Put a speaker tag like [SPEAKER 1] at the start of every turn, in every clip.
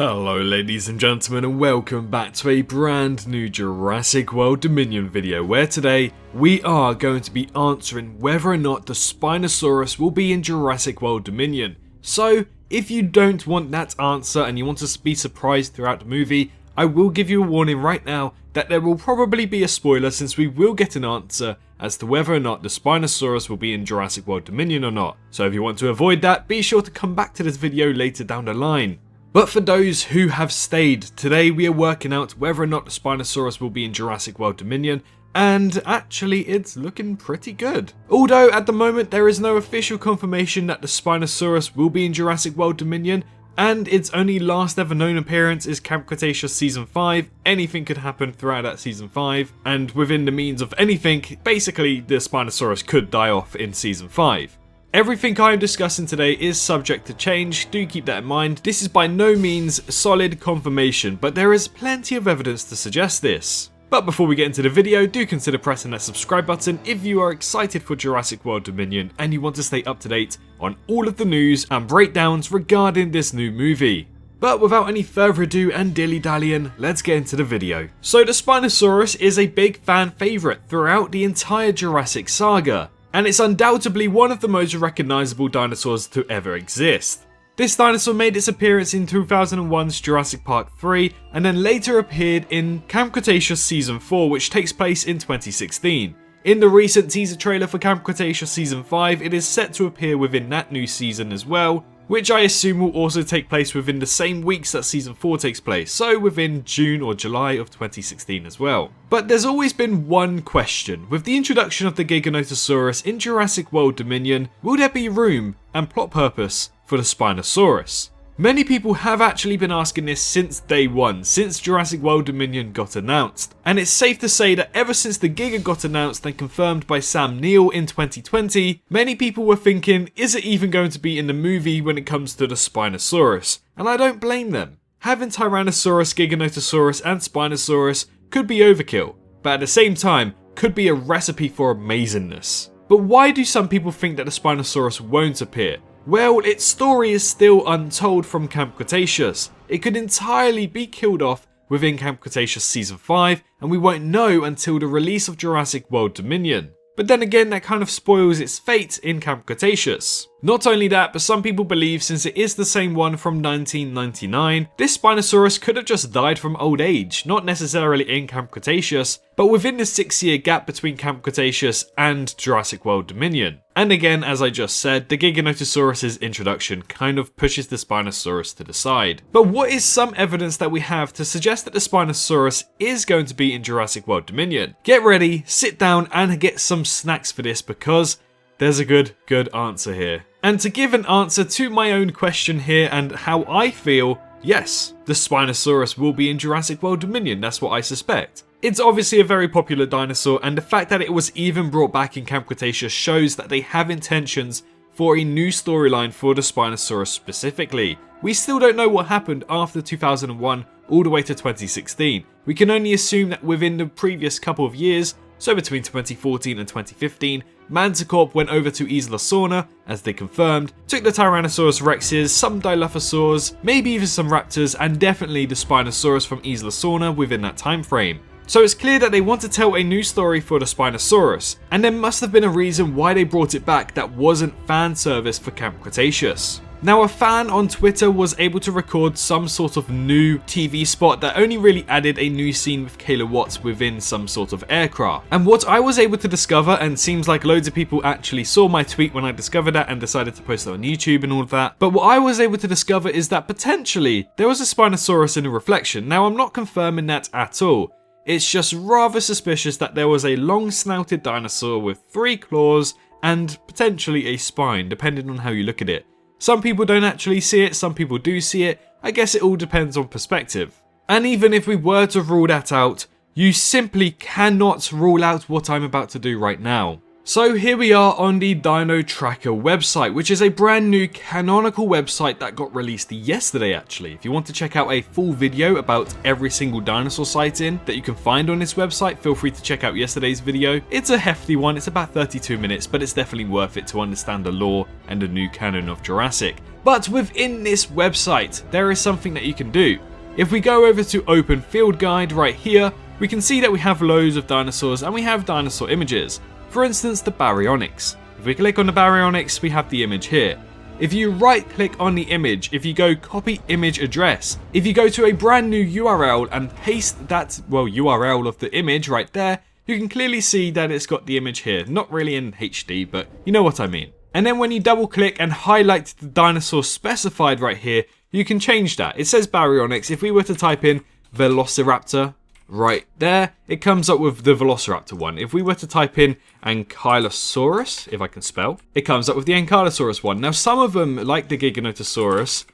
[SPEAKER 1] Hello ladies and gentlemen, and welcome back to a brand new Jurassic World Dominion video, where today we are going to be answering whether or not the Spinosaurus will be in Jurassic World Dominion. So if you don't want that answer and you want to be surprised throughout the movie, I will give you a warning right now that there will probably be a spoiler, since we will get an answer as to whether or not the Spinosaurus will be in Jurassic World Dominion or not. So if you want to avoid that, be sure to come back to this video later down the line. But for those who have stayed, today we are working out whether or not the Spinosaurus will be in Jurassic World Dominion, and actually it's looking pretty good. Although at the moment there is no official confirmation that the Spinosaurus will be in Jurassic World Dominion, and its only last ever known appearance is Camp Cretaceous Season 5, anything could happen throughout that Season 5, and within the means of anything, basically the Spinosaurus could die off in Season 5. Everything I am discussing today is subject to change, do keep that in mind. This is by no means solid confirmation, but there is plenty of evidence to suggest this. But before we get into the video, do consider pressing that subscribe button if you are excited for Jurassic World Dominion and you want to stay up to date on all of the news and breakdowns regarding this new movie. But without any further ado and dilly-dallying, let's get into the video. So the Spinosaurus is a big fan favourite throughout the entire Jurassic saga, and it's undoubtedly one of the most recognisable dinosaurs to ever exist. This dinosaur made its appearance in 2001's Jurassic Park 3, and then later appeared in Camp Cretaceous Season 4, which takes place in 2016. In the recent teaser trailer for Camp Cretaceous Season 5, it is set to appear within that new season as well, which I assume will also take place within the same weeks that Season 4 takes place, so within June or July of 2016 as well. But there's always been one question. With the introduction of the Giganotosaurus in Jurassic World Dominion, will there be room and plot purpose for the Spinosaurus? Many people have actually been asking this since day one, since Jurassic World Dominion got announced. And it's safe to say that ever since the Giga got announced and confirmed by Sam Neill in 2020, many people were thinking, is it even going to be in the movie when it comes to the Spinosaurus? And I don't blame them. Having Tyrannosaurus, Giganotosaurus and Spinosaurus could be overkill, but at the same time could be a recipe for amazingness. But why do some people think that the Spinosaurus won't appear? Well, its story is still untold from Camp Cretaceous. It could entirely be killed off within Camp Cretaceous Season 5, and we won't know until the release of Jurassic World Dominion. But then again, that kind of spoils its fate in Camp Cretaceous. Not only that, but some people believe since it is the same one from 1999, this Spinosaurus could have just died from old age, not necessarily in Camp Cretaceous, but within the 6-year gap between Camp Cretaceous and Jurassic World Dominion. And again, as I just said, the Giganotosaurus' introduction kind of pushes the Spinosaurus to the side. But what is some evidence that we have to suggest that the Spinosaurus is going to be in Jurassic World Dominion? Get ready, sit down and get some snacks for this, because there's a good answer here. And to give an answer to my own question here and how I feel, yes, the Spinosaurus will be in Jurassic World Dominion, that's what I suspect. It's obviously a very popular dinosaur, and the fact that it was even brought back in Camp Cretaceous shows that they have intentions for a new storyline for the Spinosaurus specifically. We still don't know what happened after 2001 all the way to 2016. We can only assume that within the previous couple of years, so between 2014 and 2015, Manticorp went over to Isla Sorna, as they confirmed, took the Tyrannosaurus Rexes, some Dilophosaurs, maybe even some Raptors, and definitely the Spinosaurus from Isla Sorna within that time frame. So it's clear that they want to tell a new story for the Spinosaurus, and there must have been a reason why they brought it back that wasn't fan service for Camp Cretaceous. Now, a fan on Twitter was able to record some sort of new TV spot that only really added a new scene with Kayla Watts within some sort of aircraft. And what I was able to discover, and seems like loads of people actually saw my tweet when I discovered that and decided to post it on YouTube and all of that, but what I was able to discover is that potentially there was a Spinosaurus in a reflection. Now, I'm not confirming that at all. It's just rather suspicious that there was a long-snouted dinosaur with 3 claws and potentially a spine, depending on how you look at it. Some people don't actually see it, some people do see it. I guess it all depends on perspective. And even if we were to rule that out, you simply cannot rule out what I'm about to do right now. So here we are on the Dino Tracker website, which is a brand new canonical website that got released yesterday actually. If you want to check out a full video about every single dinosaur sighting that you can find on this website, feel free to check out yesterday's video. It's a hefty one, it's about 32 minutes, but it's definitely worth it to understand the lore and the new canon of Jurassic. But within this website, there is something that you can do. If we go over to Open Field Guide right here, we can see that we have loads of dinosaurs and we have dinosaur images. For instance, the baryonyx. If we click on the baryonyx, we have the image here. If you right click on the image, if you go copy image address, if you go to a brand new URL and paste that, URL of the image right there, you can clearly see that it's got the image here. Not really in HD, but you know what I mean. And then when you double click and highlight the dinosaur specified right here, you can change that. It says baryonyx. If we were to type in velociraptor right there, it comes up with the velociraptor one. If we were to type in ankylosaurus, if I can spell, it comes up with the ankylosaurus one. Now some of them, like the giganotosaurus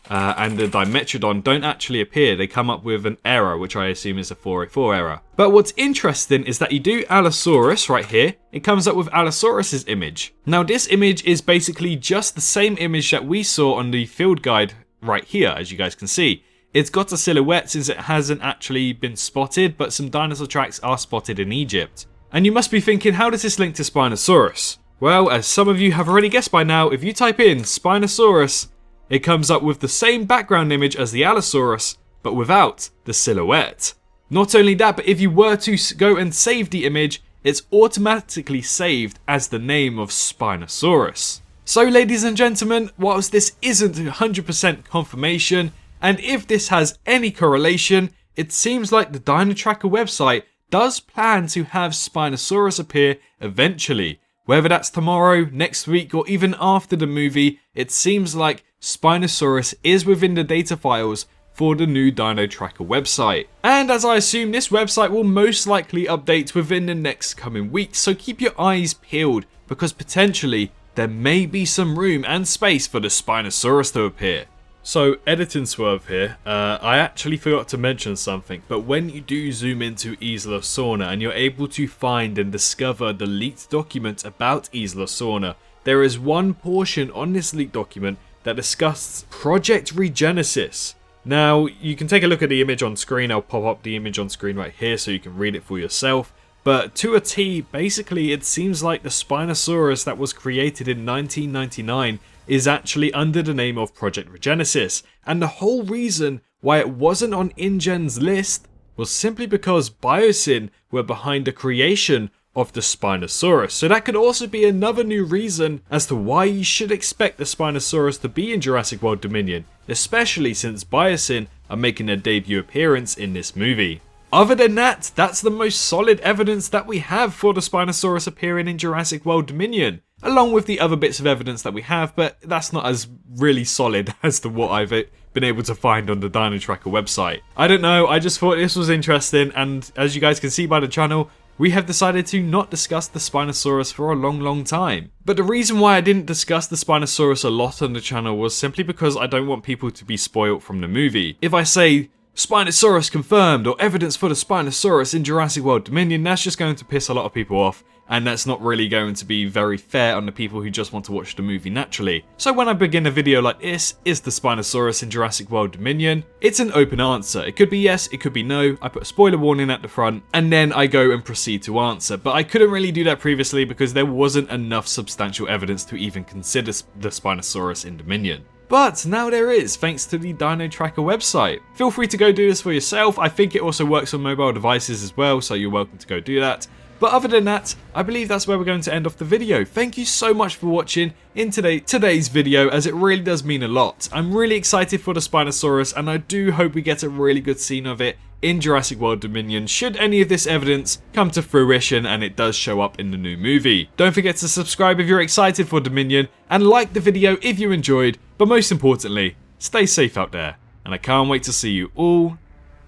[SPEAKER 1] and the dimetrodon, don't actually appear. They come up with an error, which I assume is a 404 error. But what's interesting is that you do Allosaurus right here, it comes up with Allosaurus's image. Now this image is basically just the same image that we saw on the field guide right here, as you guys can see. It's got a silhouette since it hasn't actually been spotted, but some dinosaur tracks are spotted in Egypt. And you must be thinking, how does this link to Spinosaurus? Well, as some of you have already guessed by now, if you type in Spinosaurus, it comes up with the same background image as the Allosaurus, but without the silhouette. Not only that, but if you were to go and save the image, it's automatically saved as the name of Spinosaurus. So ladies and gentlemen, whilst this isn't 100% confirmation, and if this has any correlation, it seems like the Dino Tracker website does plan to have Spinosaurus appear eventually. Whether that's tomorrow, next week, or even after the movie, it seems like Spinosaurus is within the data files for the new Dino Tracker website. And as I assume, this website will most likely update within the next coming weeks, so keep your eyes peeled, because potentially there may be some room and space for the Spinosaurus to appear. So, editing swerve here, I actually forgot to mention something, but when you do zoom into Isla Sorna and you're able to find and discover the leaked document about Isla Sorna, there is one portion on this leaked document that discusses Project Regenesis. Now, you can take a look at the image on screen. I'll pop up the image on screen right here so you can read it for yourself. But to a T, basically it seems like the Spinosaurus that was created in 1999 is actually under the name of Project Regenesis. And the whole reason why it wasn't on InGen's list was simply because Biosyn were behind the creation of the Spinosaurus. So that could also be another new reason as to why you should expect the Spinosaurus to be in Jurassic World Dominion, especially since Biosyn are making their debut appearance in this movie. Other than that, that's the most solid evidence that we have for the Spinosaurus appearing in Jurassic World Dominion, along with the other bits of evidence that we have, but that's not as really solid as to what I've been able to find on the Dino Tracker website. I don't know, I just thought this was interesting, and as you guys can see by the channel, we have decided to not discuss the Spinosaurus for a long time. But the reason why I didn't discuss the Spinosaurus a lot on the channel was simply because I don't want people to be spoiled from the movie. If I say Spinosaurus confirmed or evidence for the Spinosaurus in Jurassic World Dominion, that's just going to piss a lot of people off, and that's not really going to be very fair on the people who just want to watch the movie naturally. So when I begin a video like this, is the Spinosaurus in Jurassic World Dominion? It's an open answer. It could be yes, it could be no. I put a spoiler warning at the front, and then I go and proceed to answer. But I couldn't really do that previously because there wasn't enough substantial evidence to even consider the Spinosaurus in Dominion. But now there is, thanks to the Dino Tracker website. Feel free to go do this for yourself. I think it also works on mobile devices as well, so you're welcome to go do that. But other than that, I believe that's where we're going to end off the video. Thank you so much for watching in today's video, as it really does mean a lot. I'm really excited for the Spinosaurus, and I do hope we get a really good scene of it in Jurassic World Dominion should any of this evidence come to fruition and it does show up in the new movie. Don't forget to subscribe if you're excited for Dominion, and like the video if you enjoyed, but most importantly, stay safe out there, and I can't wait to see you all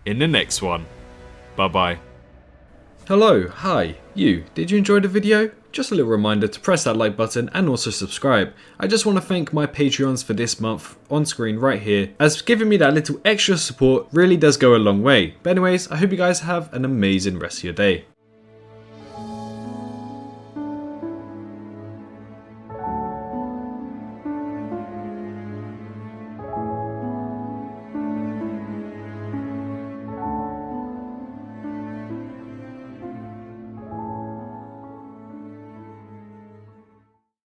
[SPEAKER 1] in the next one. Bye bye. Hello, hi, you. Did you enjoy the video? Just a little reminder to press that like button and also subscribe. I just want to thank my Patreons for this month on screen right here, as giving me that little extra support really does go a long way. But anyways, I hope you guys have an amazing rest of your day.